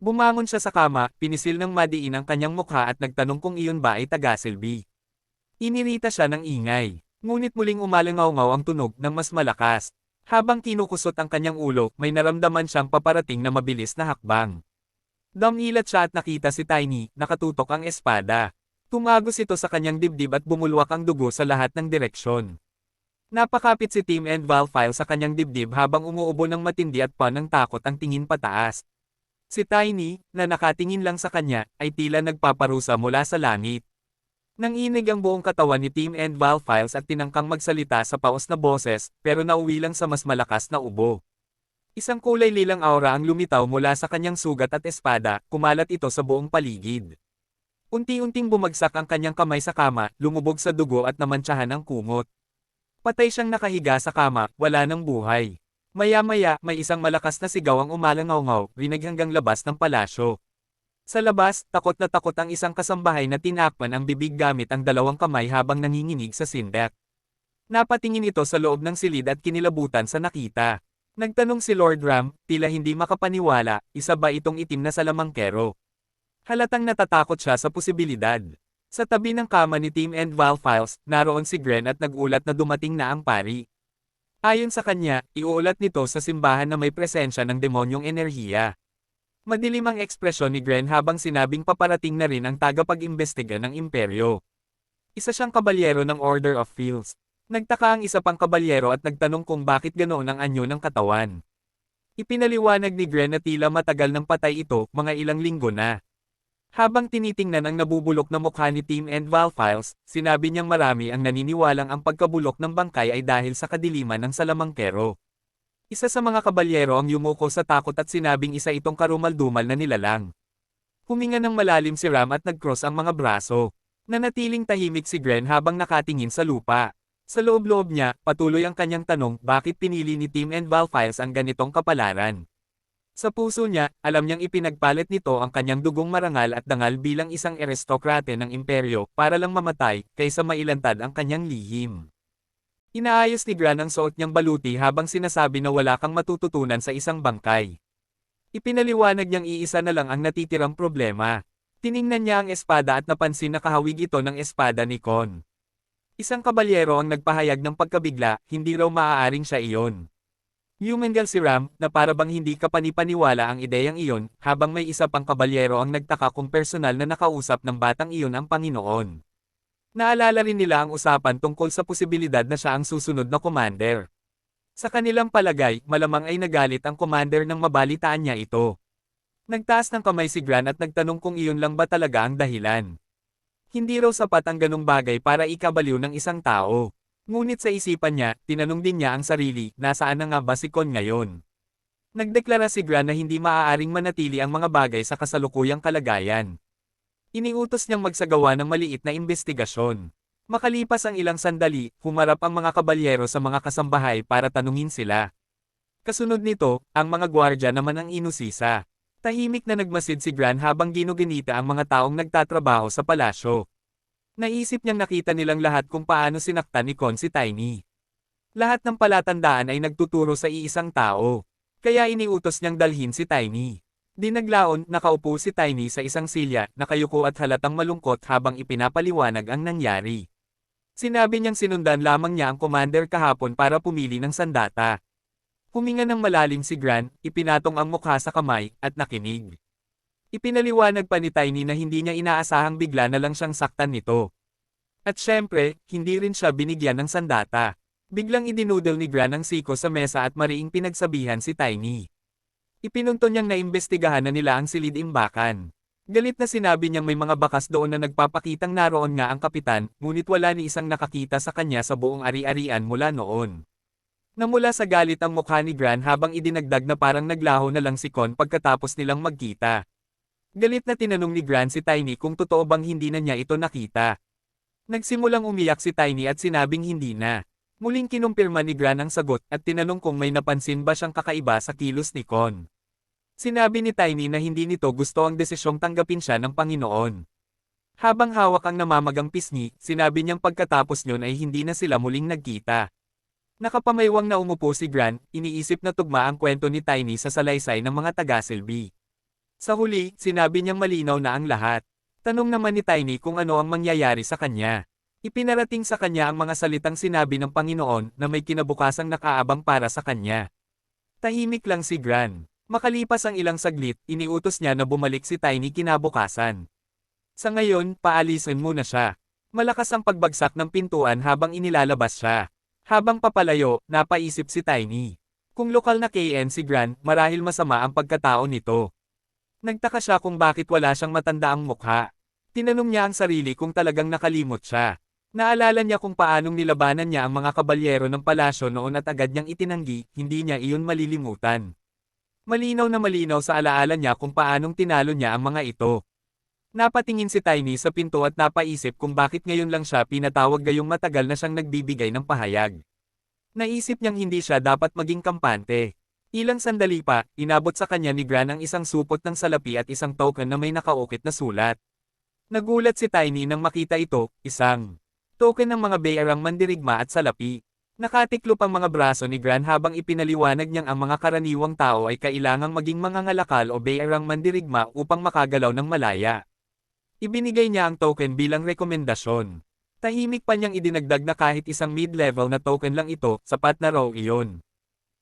Bumangon siya sa kama, pinisil ng madiin ang kanyang mukha at nagtanong kung iyon ba ay taga-Selby. Inirita siya ng ingay. Ngunit muling umalangaw-ngaw ang tunog ng mas malakas. Habang kinukusot ang kanyang ulo, may naramdaman siyang paparating na mabilis na hakbang. Dumilat siya at nakita si Tiny, nakatutok ang espada. Tumagos ito sa kanyang dibdib at bumulwak ang dugo sa lahat ng direksyon. Napakapit si Tim and Valfile sa kanyang dibdib habang umuubo ng matindi at ng takot ang tingin pataas. Si Tiny, na nakatingin lang sa kanya, ay tila nagpaparusa mula sa langit. Nanginig ang buong katawan ni Tim and Valfiles at tinangkang magsalita sa paos na boses, pero nauwi lang sa mas malakas na ubo. Isang kulay lilang aura ang lumitaw mula sa kanyang sugat at espada, kumalat ito sa buong paligid. Unti-unting bumagsak ang kanyang kamay sa kama, lumubog sa dugo at namantsahan ang kumot. Patay siyang nakahiga sa kama, wala ng buhay. Maya-maya, may isang malakas na sigaw ang umalangaw-ngaw, rinig hanggang labas ng palasyo. Sa labas, takot na takot ang isang kasambahay na tinakpan ang bibig gamit ang dalawang kamay habang nanginginig sa sindak. Napatingin ito sa loob ng silid at kinilabutan sa nakita. Nagtanong si Lord Ram, tila hindi makapaniwala, isa ba itong itim na salamangkero? Halatang natatakot siya sa posibilidad. Sa tabi ng kama ni Tim and Valfiles, naroon si Gren at nagulat na dumating na ang pari. Ayon sa kanya, iuulat nito sa simbahan na may presensya ng demonyong enerhiya. Madilim ang ekspresyon ni Gren habang sinabing paparating na rin ang tagapag-imbestiga ng imperyo. Isa siyang kabalyero ng Order of Fields. Nagtaka ang isa pang kabalyero at nagtanong kung bakit ganoon ang anyo ng katawan. Ipinaliwanag ni Gren na tila matagal nang patay ito, mga ilang linggo na. Habang tinitingnan ang nabubulok na mukha ni Tim and Valfiles, sinabi niyang marami ang naniniwalang ang pagkabulok ng bangkay ay dahil sa kadiliman ng salamangkero. Isa sa mga kabalyero ang yumuko sa takot at sinabing isa itong karumaldumal na nilalang. Huminga ng malalim si Ram at nag-cross ang mga braso. Nanatiling tahimik si Gren habang nakatingin sa lupa. Sa loob-loob niya, patuloy ang kanyang tanong, bakit pinili ni Tim and Valfiles ang ganitong kapalaran? Sa puso niya, alam niyang ipinagpalit nito ang kanyang dugong marangal at dangal bilang isang aristokrate ng imperyo para lang mamatay, kaysa mailantad ang kanyang lihim. Inaayos ni Gran ang suot niyang baluti habang sinasabi na wala kang matututunan sa isang bangkay. Ipinaliwanag niyang iisa na lang ang natitirang problema. Tiningnan niya ang espada at napansin na kahawig ito ng espada ni Con. Isang kabalyero ang nagpahayag ng pagkabigla, hindi raw maaaring siya iyon. Yumengal si Ram, na para bang hindi kapanipaniwala ang ideyang iyon, habang may isa pang kabalyero ang nagtaka kung personal na nakausap ng batang iyon ang Panginoon. Naalala rin nila ang usapan tungkol sa posibilidad na siya ang susunod na commander. Sa kanilang palagay, malamang ay nagalit ang commander nang mabalitaan niya ito. Nagtaas ng kamay si Gran at nagtanong kung iyon lang ba talaga ang dahilan. Hindi raw sapat ang ganong bagay para ikabaliw ng isang tao. Ngunit sa isipan niya, tinanong din niya ang sarili, nasaan na nga ba si Con ngayon? Nagdeklara si Gran na hindi maaaring manatili ang mga bagay sa kasalukuyang kalagayan. Iniutos niyang magsagawa ng maliit na investigasyon. Makalipas ang ilang sandali, humarap ang mga kabalyero sa mga kasambahay para tanungin sila. Kasunod nito, ang mga gwardya naman ang inusisa. Tahimik na nagmasid si Gran habang ginuginita ang mga taong nagtatrabaho sa palasyo. Naisip niyang nakita nilang lahat kung paano sinaktan ni Con si Tiny. Lahat ng palatandaan ay nagtuturo sa iisang tao. Kaya iniutos niyang dalhin si Tiny. Dinaglaon, nakaupo si Tiny sa isang silya, nakayuko at halatang malungkot habang ipinapaliwanag ang nangyari. Sinabi niyang sinundan lamang niya ang commander kahapon para pumili ng sandata. Huminga ng malalim si Gran, ipinatong ang mukha sa kamay, at nakinig. Ipinaliwanag pa ni Tiny na hindi niya inaasahang bigla na lang siyang saktan nito. At syempre, hindi rin siya binigyan ng sandata. Biglang idinudol ni Gran ang siko sa mesa at mariing pinagsabihan si Tiny. Ipinunto niyang naimbestigahan na nila ang silid-imbakan. Galit na sinabi niyang may mga bakas doon na nagpapakitang naroon nga ang kapitan, ngunit wala ni isang nakakita sa kanya sa buong ari-arian mula noon. Namula sa galit ang mukha ni Gran habang idinagdag na parang naglaho na lang si Con pagkatapos nilang magkita. Galit na tinanong ni Gran si Tiny kung totoo bang hindi na niya ito nakita. Nagsimulang umiyak si Tiny at sinabing hindi na. Muling kinumpirma ni Gran ang sagot at tinanong kung may napansin ba siyang kakaiba sa kilos ni Con. Sinabi ni Tiny na hindi nito gusto ang desisyong tanggapin siya ng Panginoon. Habang hawak ang namamagang pisngi, sinabi niyang pagkatapos niyon ay hindi na sila muling nagkita. Nakapamaywang na umupo si Gran, iniisip na tugma ang kwento ni Tiny sa salaysay ng mga taga-Selby. Sa huli, sinabi niyang malinaw na ang lahat. Tanong naman ni Tiny kung ano ang mangyayari sa kanya. Ipinarating sa kanya ang mga salitang sinabi ng Panginoon na may kinabukasang nakaabang para sa kanya. Tahimik lang si Gran. Makalipas ang ilang saglit, iniutos niya na bumalik si Tiny kinabukasan. Sa ngayon, paalisin muna siya. Malakas ang pagbagsak ng pintuan habang inilalabas siya. Habang papalayo, napaisip si Tiny. Kung lokal na KN si Gran, marahil masama ang pagkatao nito. Nagtaka siya kung bakit wala siyang matandaang mukha. Tinanong niya ang sarili kung talagang nakalimot siya. Naalala niya kung paanong nilabanan niya ang mga kabalyero ng palasyo noon at agad niyang itinanggi, hindi niya iyon malilimutan. Malinaw na malinaw sa alaala niya kung paanong tinalo niya ang mga ito. Napatingin si Tiny sa pinto at napaisip kung bakit ngayon lang siya pinatawag gayong matagal na siyang nagbibigay ng pahayag. Naisip niyang hindi siya dapat maging kampante. Ilang sandali pa, inabot sa kanya ni Gran ang isang supot ng salapi at isang token na may nakaukit na sulat. Nagulat si Tiny nang makita ito, isang token ng mga bayarang mandirigma at salapi. Nakatiklop ang mga braso ni Gran habang ipinaliwanag niyang ang mga karaniwang tao ay kailangang maging mga ngalakal o bayarang mandirigma upang makagalaw ng malaya. Ibinigay niya ang token bilang rekomendasyon. Tahimik pa niyang idinagdag na kahit isang mid-level na token lang ito, sapat na raw iyon.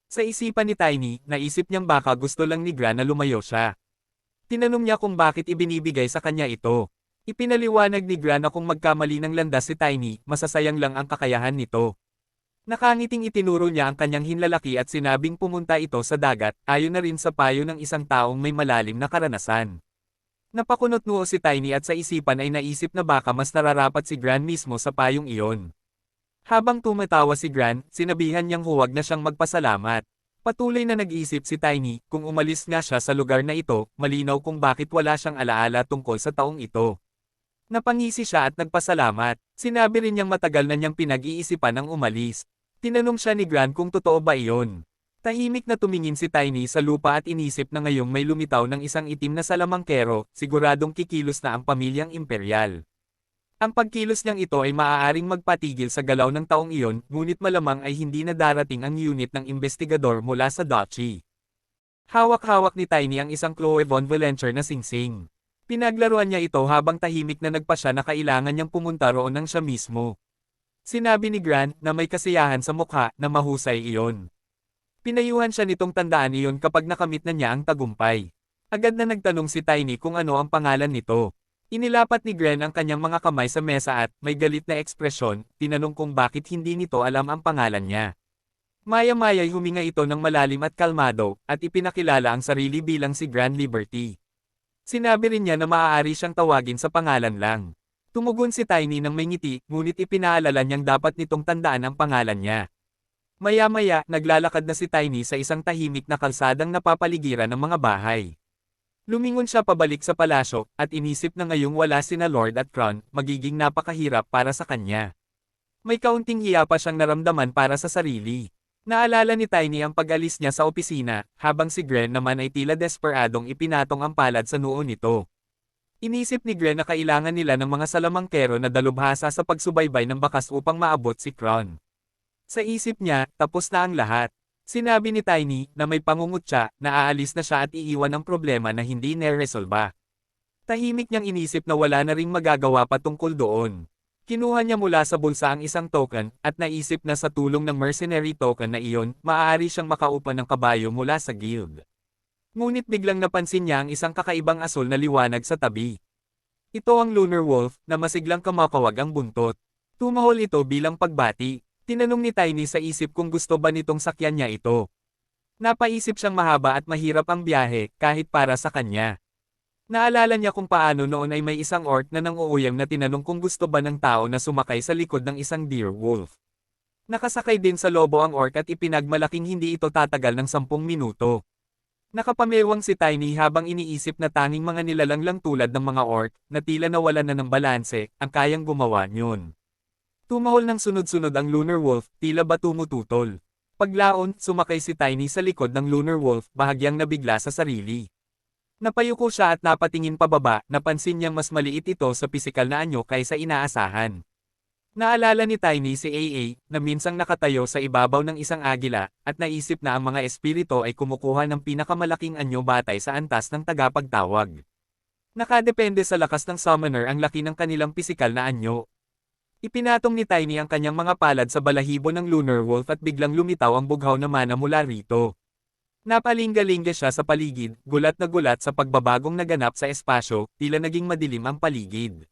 Sa isipan ni Tiny, naisip niyang baka gusto lang ni Gran na lumayo siya. Tinanong niya kung bakit ibinibigay sa kanya ito. Ipinaliwanag ni Gran na kung magkamali ng landas si Tiny, masasayang lang ang kakayahan nito. Nakangiting itinuro niya ang kanyang hinlalaki at sinabing pumunta ito sa dagat, ayon na rin sa payo ng isang taong may malalim na karanasan. Napakunot noo si Tiny at sa isipan ay naisip na baka mas nararapat si Gran mismo sa payong iyon. Habang tumatawa si Gran, sinabihan niyang huwag na siyang magpasalamat. Patuloy na nag-iisip si Tiny, kung umalis nga siya sa lugar na ito, malinaw kung bakit wala siyang alaala tungkol sa taong ito. Napangisi siya at nagpasalamat. Sinabi rin niyang matagal na niyang pinag-iisipan ang umalis. Tinanong siya ni Gran kung totoo ba iyon. Tahimik na tumingin si Tiny sa lupa at inisip na ngayong may lumitaw ng isang itim na salamangkero, siguradong kikilos na ang pamilyang imperial. Ang pagkilos niyang ito ay maaaring magpatigil sa galaw ng taong iyon, ngunit malamang ay hindi na darating ang unit ng investigador mula sa Duchy. Hawak-hawak ni Tiny ang isang Chloe von Valencer na singsing. Pinaglaruan niya ito habang tahimik na nagpasya na kailangan niyang pumunta roon ng siya mismo. Sinabi ni Gran na may kasiyahan sa mukha na mahusay iyon. Pinayuhan siya nitong tandaan iyon kapag nakamit na niya ang tagumpay. Agad na nagtanong si Tiny kung ano ang pangalan nito. Inilapat ni Gran ang kanyang mga kamay sa mesa at, may galit na ekspresyon, tinanong kung bakit hindi nito alam ang pangalan niya. Maya-maya'y huminga ito ng malalim at kalmado, at ipinakilala ang sarili bilang si Gran Liberty. Sinabi rin niya na maaari siyang tawagin sa pangalan lang. Tumugon si Tiny ng may ngiti, ngunit ipinaalala niyang dapat nitong tandaan ang pangalan niya. Maya-maya, naglalakad na si Tiny sa isang tahimik na kalsadang napapaligiran ng mga bahay. Lumingon siya pabalik sa palasyo, at inisip na ngayong wala sina Lord at Crown, magiging napakahirap para sa kanya. May kaunting hiya pa siyang naramdaman para sa sarili. Naalala ni Tiny ang pag-alis niya sa opisina, habang si Gren naman ay tila desperadong ipinatong ang palad sa noo nito. Inisip ni Gren na kailangan nila ng mga salamangkero na dalubhasa sa pagsubaybay ng bakas upang maabot si Crown. Sa isip niya, tapos na ang lahat. Sinabi ni Tiny na may pangungutya na aalis na siya at iiwan ang problema na hindi neresolba. Tahimik niyang inisip na wala na ring magagawa pa tungkol doon. Kinuha niya mula sa bulsa ang isang token, at naisip na sa tulong ng mercenary token na iyon, maaari siyang makaupa ng kabayo mula sa guild. Ngunit biglang napansin niya ang isang kakaibang asul na liwanag sa tabi. Ito ang Lunar Wolf, na masiglang kamakawag ang buntot. Tumahol ito bilang pagbati. Tinanong ni Tiny sa isip kung gusto ba nitong sakyan niya ito. Napaisip siyang mahaba at mahirap ang biyahe, kahit para sa kanya. Naalala niya kung paano noon ay may isang orc na nang-uuyam na tinanong kung gusto ba ng tao na sumakay sa likod ng isang deer wolf. Nakasakay din sa lobo ang orc at ipinagmalaking hindi ito tatagal ng 10 minuto. Nakapamewang si Tiny habang iniisip na tanging mga nilalang lang tulad ng mga orc, na tila nawalan na ng balanse, ang kayang gumawa niyon. Tumahol ng sunod-sunod ang Lunar Wolf, tila ba tumututol. Paglaon, sumakay si Tiny sa likod ng Lunar Wolf, bahagyang nabigla sa sarili. Napayuko siya at napatingin pababa, napansin niyang mas maliit ito sa pisikal na anyo kaysa inaasahan. Naalala ni Tiny si AA, na minsang nakatayo sa ibabaw ng isang agila, at naisip na ang mga espiritu ay kumukuha ng pinakamalaking anyo batay sa antas ng tagapagtawag. Nakadepende sa lakas ng summoner ang laki ng kanilang pisikal na anyo. Ipinatong ni Tiny ang kanyang mga palad sa balahibo ng Lunar Wolf at biglang lumitaw ang bughaw na mana mula rito. Napalingga-lingga siya sa paligid, gulat na gulat sa pagbabagong naganap sa espasyo, tila naging madilim ang paligid.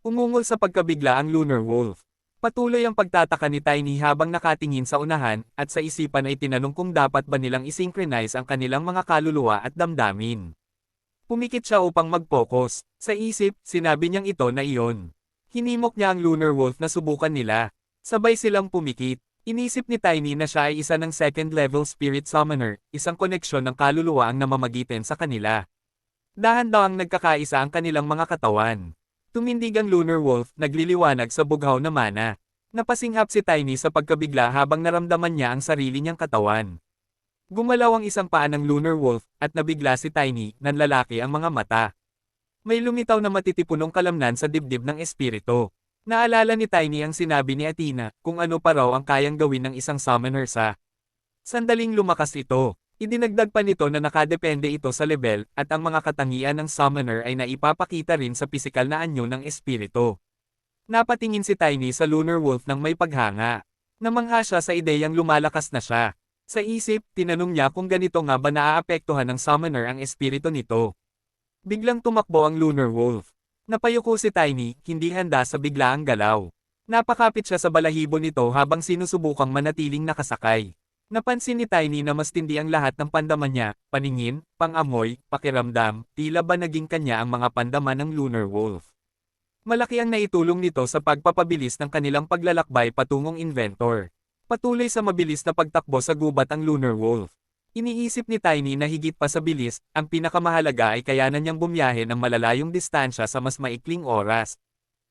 Umungol sa pagkabigla ang Lunar Wolf. Patuloy ang pagtataka ni Tiny habang nakatingin sa unahan, at sa isipan ay tinanong kung dapat ba nilang isynchronize ang kanilang mga kaluluwa at damdamin. Pumikit siya upang mag-focus. Sa isip, sinabi niyang ito na iyon. Hinimok niya ang Lunar Wolf na subukan nila. Sabay silang pumikit. Inisip ni Tiny na siya ay isa ng second-level spirit summoner, isang koneksyon ng kaluluwa ang namamagitan sa kanila. Dahan-dahang nagkakaisa ang kanilang mga katawan. Tumindig ang Lunar Wolf, nagliliwanag sa bughaw na mana. Napasinghap si Tiny sa pagkabigla habang naramdaman niya ang sarili niyang katawan. Gumalaw ang isang paa ng Lunar Wolf, at nabigla si Tiny, nanlalaki ang mga mata. May lumitaw na matitipunong kalamnan sa dibdib ng espiritu. Naalala ni Tiny ang sinabi ni Athena, kung ano pa raw ang kayang gawin ng isang summoner sa sandaling lumakas ito. Idinagdag pa nito na nakadepende ito sa level, at ang mga katangian ng summoner ay naipapakita rin sa pisikal na anyo ng espiritu. Napatingin si Tiny sa Lunar Wolf nang may paghanga. Namangha siya sa ideyang lumalakas na siya. Sa isip, tinanong niya kung ganito nga ba naaapektuhan ng summoner ang espiritu nito. Biglang tumakbo ang Lunar Wolf. Napayuko si Tiny, hindi handa sa biglaang galaw. Napakapit siya sa balahibo nito habang sinusubukang manatiling nakasakay. Napansin ni Tiny na mas tindi ang lahat ng pandaman niya, paningin, pang-amoy, pakiramdam, tila ba naging kanya ang mga pandaman ng Lunar Wolf. Malaki ang naitulong nito sa pagpapabilis ng kanilang paglalakbay patungong Inventor. Patuloy sa mabilis na pagtakbo sa gubat ang Lunar Wolf. Iniisip ni Tiny na higit pa sa bilis, ang pinakamahalaga ay kayanan niyang bumiyahe ng malalayong distansya sa mas maikling oras.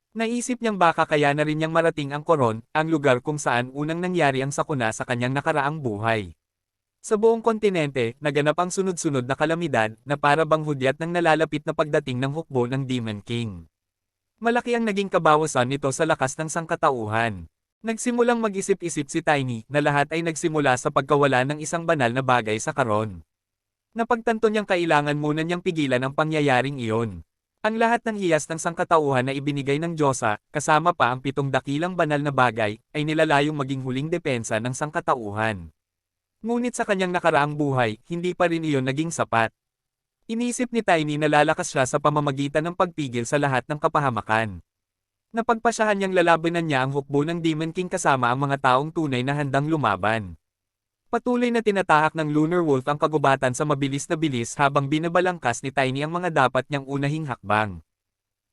Naisip niyang baka kaya na rin niyang marating ang Coron, ang lugar kung saan unang nangyari ang sakuna sa kanyang nakaraang buhay. Sa buong kontinente, naganap ang sunod-sunod na kalamidad, na para bang hudyat ng nalalapit na pagdating ng hukbo ng Demon King. Malaki ang naging kabawasan nito sa lakas ng sangkatauhan. Nagsimulang mag-isip-isip si Tiny, na lahat ay nagsimula sa pagkawala ng isang banal na bagay sa Coron. Napagtanto niyang kailangan muna niyang pigilan ang pangyayaring iyon. Ang lahat ng hiyas ng sangkatauhan na ibinigay ng Diyosa, kasama pa ang 7 dakilang banal na bagay, ay nilalayong maging huling depensa ng sangkatauhan. Ngunit sa kanyang nakaraang buhay, hindi pa rin iyon naging sapat. Inisip ni Tiny na lalakas siya sa pamamagitan ng pagpigil sa lahat ng kapahamakan. Napagpasyahan niyang lalabanan niya ang hukbo ng Demon King kasama ang mga taong tunay na handang lumaban. Patuloy na tinatahak ng Lunar Wolf ang kagubatan sa mabilis na bilis habang binabalangkas ni Tiny ang mga dapat niyang unahing hakbang.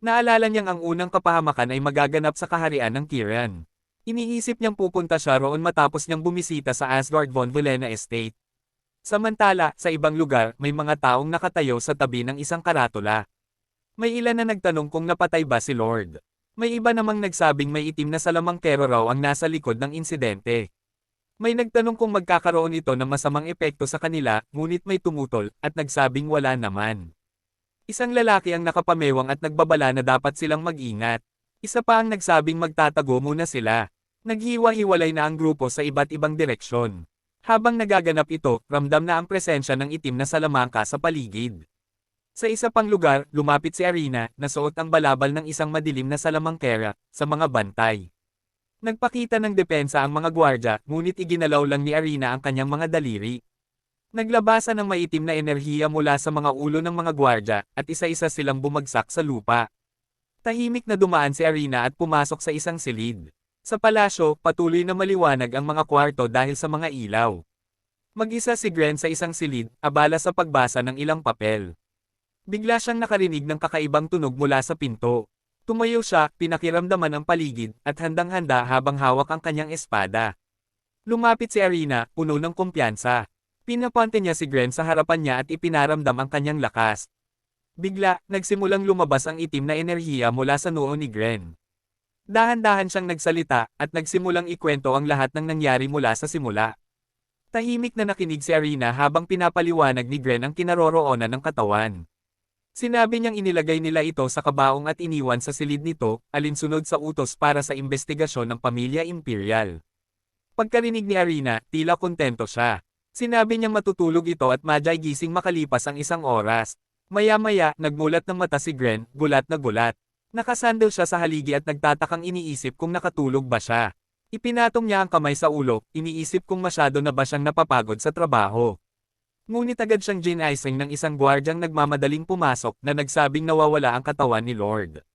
Naalala niyang ang unang kapahamakan ay magaganap sa kaharian ng Kiran. Iniisip niyang pupunta siya roon matapos niyang bumisita sa Asgard von Velena Estate. Samantala, sa ibang lugar, may mga taong nakatayo sa tabi ng isang karatula. May ilan na nagtanong kung napatay ba si Lord. May iba namang nagsabing may itim na salamangkero raw ang nasa likod ng insidente. May nagtanong kung magkakaroon ito ng masamang epekto sa kanila, ngunit may tumutol, at nagsabing wala naman. Isang lalaki ang nakapamewang at nagbabala na dapat silang mag-ingat. Isa pa ang nagsabing magtatago muna sila. Naghiwa-hiwalay na ang grupo sa iba't ibang direksyon. Habang nagaganap ito, ramdam na ang presensya ng itim na salamangka sa paligid. Sa isa pang lugar, lumapit si Arena, na suot ang balabal ng isang madilim na salamangkera, sa mga bantay. Nagpakita ng depensa ang mga gwardya, ngunit iginalaw lang ni Arena ang kanyang mga daliri. Naglabasan ng maitim na enerhiya mula sa mga ulo ng mga gwardya, at isa-isa silang bumagsak sa lupa. Tahimik na dumaan si Arena at pumasok sa isang silid. Sa palasyo, patuloy na maliwanag ang mga kwarto dahil sa mga ilaw. Mag-isa si Gren sa isang silid, abala sa pagbasa ng ilang papel. Bigla siyang nakarinig ng kakaibang tunog mula sa pinto. Tumayo siya, pinakiramdaman ang paligid, at handang-handa habang hawak ang kanyang espada. Lumapit si Arena, puno ng kumpiyansa. Pinapante niya si Gren sa harapan niya at ipinaramdam ang kanyang lakas. Bigla, nagsimulang lumabas ang itim na enerhiya mula sa noo ni Gren. Dahan-dahan siyang nagsalita, at nagsimulang ikwento ang lahat ng nangyari mula sa simula. Tahimik na nakinig si Arena habang pinapaliwanag ni Gren ang kinaroroonan ng katawan. Sinabi niyang inilagay nila ito sa kabaong at iniwan sa silid nito, alinsunod sa utos para sa investigasyon ng pamilya imperial. Pagkarinig ni Arina, tila kontento siya. Sinabi niyang matutulog ito at madyay gising makalipas ang 1 oras. Maya-maya, nagmulat ng mata si Gren, gulat na gulat. Nakasandal siya sa haligi at nagtatakang iniisip kung nakatulog ba siya. Ipinatong niya ang kamay sa ulo, iniisip kung masyado na ba siyang napapagod sa trabaho. Ngunit agad siyang ginising ng isang gwardyang nagmamadaling pumasok na nagsabing nawawala ang katawan ni Lord.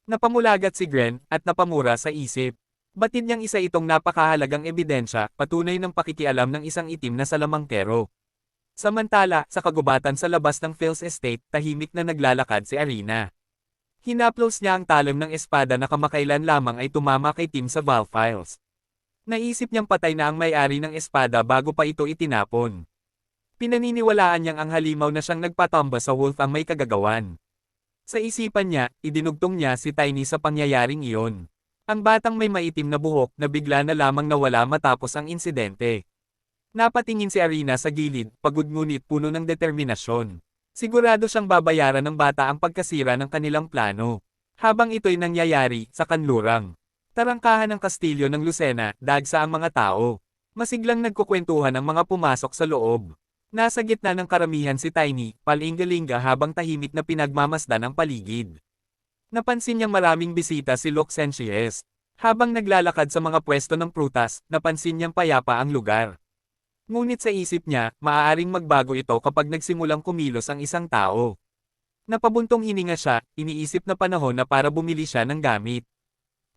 Napamulagat si Gren, at napamura sa isip. Batid niyang isa itong napakahalagang ebidensya, patunay ng pakikialam ng isang itim na salamangkero. Samantala, sa kagubatan sa labas ng Phil's estate, tahimik na naglalakad si Arina. Hinaplos niya ang talim ng espada na kamakailan lamang ay tumama kay Tim sa Valfiles. Naisip niyang patay na ang may-ari ng espada bago pa ito itinapon. Pinaniniwalaan niyang ang halimaw na siyang nagpatamba sa wolf ang may kagagawan. Sa isipan niya, idinugtong niya si Tiny sa pangyayaring iyon. Ang batang may maitim na buhok na bigla na lamang nawala matapos ang insidente. Napatingin si Arina sa gilid, pagod ngunit puno ng determinasyon. Sigurado siyang babayaran ng bata ang pagkasira ng kanilang plano. Habang ito'y nangyayari, sa kanlurang tarangkahan ng kastilyo ng Lucena, dagsa ang mga tao. Masiglang nagkukwentuhan ang mga pumasok sa loob. Nasa gitna ng karamihan si Tiny, palingalinga habang tahimik na pinagmamasdan ang paligid. Napansin niyang maraming bisita si Loxentius. Habang naglalakad sa mga pwesto ng prutas, napansin niyang payapa ang lugar. Ngunit sa isip niya, maaaring magbago ito kapag nagsimulang kumilos ang isang tao. Napabuntong hininga siya, iniisip na panahon na para bumili siya ng gamit.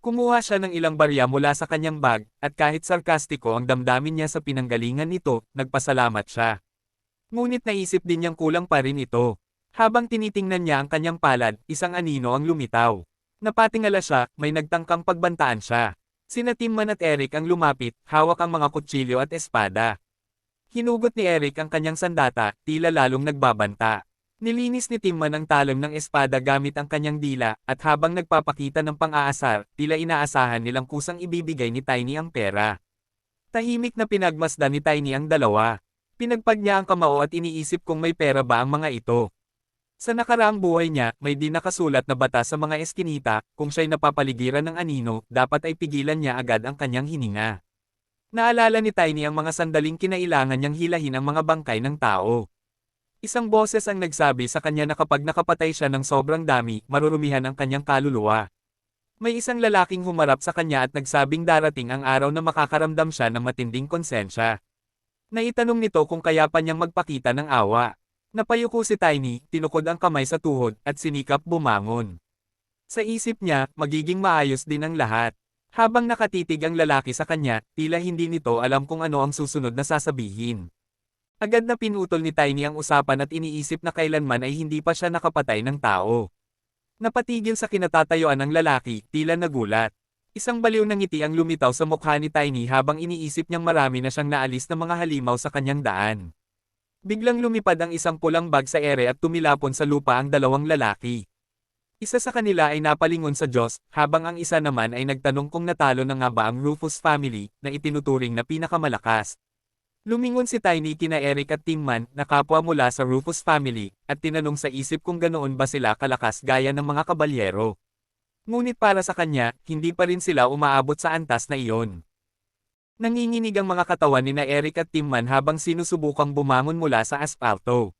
Kumuha siya ng ilang barya mula sa kanyang bag, at kahit sarkastiko ang damdamin niya sa pinanggalingan nito, nagpasalamat siya. Ngunit naisip din niyang kulang pa rin ito. Habang tinitingnan niya ang kanyang palad, isang anino ang lumitaw. Napatingala siya, may nagtangkang pagbantaan siya. Sina Timman at Eric ang lumapit, hawak ang mga kutsilyo at espada. Hinugot ni Eric ang kanyang sandata, tila lalong nagbabanta. Nilinis ni Timman ang talim ng espada gamit ang kanyang dila, at habang nagpapakita ng pang-aasar, tila inaasahan nilang kusang ibibigay ni Tiny ang pera. Tahimik na pinagmasdan ni Tiny ang dalawa. Pinagpag niya ang kamao at iniisip kung may pera ba ang mga ito. Sa nakaraang buhay niya, may di nakasulat na batas sa mga eskinita, kung siya'y napapaligiran ng anino, dapat ay pigilan niya agad ang kanyang hininga. Naalala ni Tiny ang mga sandaling kinailangan niyang hilahin ang mga bangkay ng tao. Isang boses ang nagsabi sa kanya na kapag nakapatay siya ng sobrang dami, marurumihan ang kanyang kaluluwa. May isang lalaking humarap sa kanya at nagsabing darating ang araw na makakaramdam siya ng matinding konsensya. Naitanong nito kung kaya pa niyang magpakita ng awa. Napayuko si Tiny, tinukod ang kamay sa tuhod, at sinikap bumangon. Sa isip niya, magiging maayos din ang lahat. Habang nakatitig ang lalaki sa kanya, tila hindi nito alam kung ano ang susunod na sasabihin. Agad na pinutol ni Tiny ang usapan at iniisip na kailanman ay hindi pa siya nakapatay ng tao. Napatigil sa kinatatayuan ng lalaki, tila nagulat. Isang baliw na ngiti ang lumitaw sa mukha ni Tiny habang iniisip niyang marami na siyang naalis na mga halimaw sa kanyang daan. Biglang lumipad ang isang pulang bag sa ere at tumilapon sa lupa ang dalawang lalaki. Isa sa kanila ay napalingon sa Diyos, habang ang isa naman ay nagtanong kung natalo na nga ba ang Rufus family, na itinuturing na pinakamalakas. Lumingon si Tiny kina Eric at Timman, na kapwa mula sa Rufus family, at tinanong sa isip kung ganoon ba sila kalakas gaya ng mga kabalyero. Ngunit para sa kanya, hindi pa rin sila umaabot sa antas na iyon. Nanginginig ang mga katawan ni na Eric at Timman habang sinusubukang bumangon mula sa aspalto.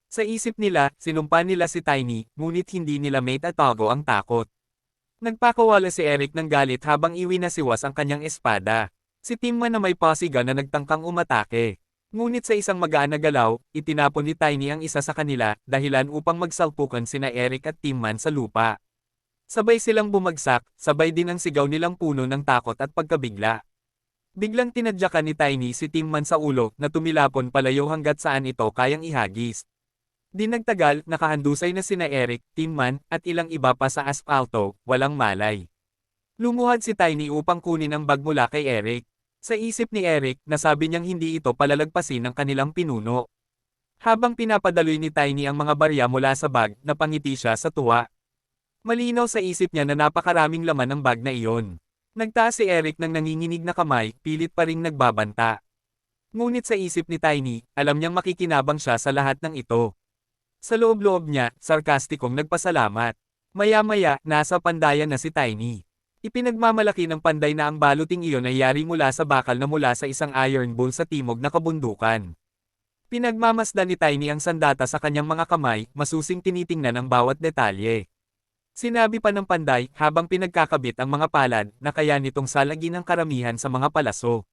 Sa isip nila, sinumpa nila si Tiny, ngunit hindi nila maitatago ang takot. Nagpakawala si Eric ng galit habang iwinasiwas ang kanyang espada. Si Timman na may pasiga na nagtangkang umatake. Ngunit sa isang magaan na galaw, itinapon ni Tiny ang isa sa kanila, dahilan upang magsalpukan sina Eric at Timman sa lupa. Sabay silang bumagsak, sabay din ang sigaw nilang puno ng takot at pagkabigla. Biglang tinadyakan ni Tiny si Timman sa ulo na tumilapon palayo hanggat saan ito kayang ihagis. Di nagtagal, nakahandusay na sina Eric, Timman, at ilang iba pa sa aspalto, walang malay. Lumuhad si Tiny upang kunin ang bag mula kay Eric. Sa isip ni Eric, nasabi niyang hindi ito palalagpasin ng kanilang pinuno. Habang pinapadaloy ni Tiny ang mga barya mula sa bag, napangiti siya sa tuwa. Malinaw sa isip niya na napakaraming laman ng bag na iyon. Nagtaas si Eric ng nanginginig na kamay, pilit pa ring nagbabanta. Ngunit sa isip ni Tiny, alam niyang makikinabang siya sa lahat ng ito. Sa loob-loob niya, sarkastikong nagpasalamat. Maya-maya, nasa pandayan na si Tiny. Ipinagmamalaki ng panday na ang baluting iyon ay yari mula sa bakal na mula sa isang iron bull sa timog na kabundukan. Pinagmamasdan ni Tiny ang sandata sa kanyang mga kamay, masusing tinitingnan ang bawat detalye. Sinabi pa ng panday, habang pinagkakabit ang mga palad, na kaya nitong salagi ng karamihan sa mga palaso.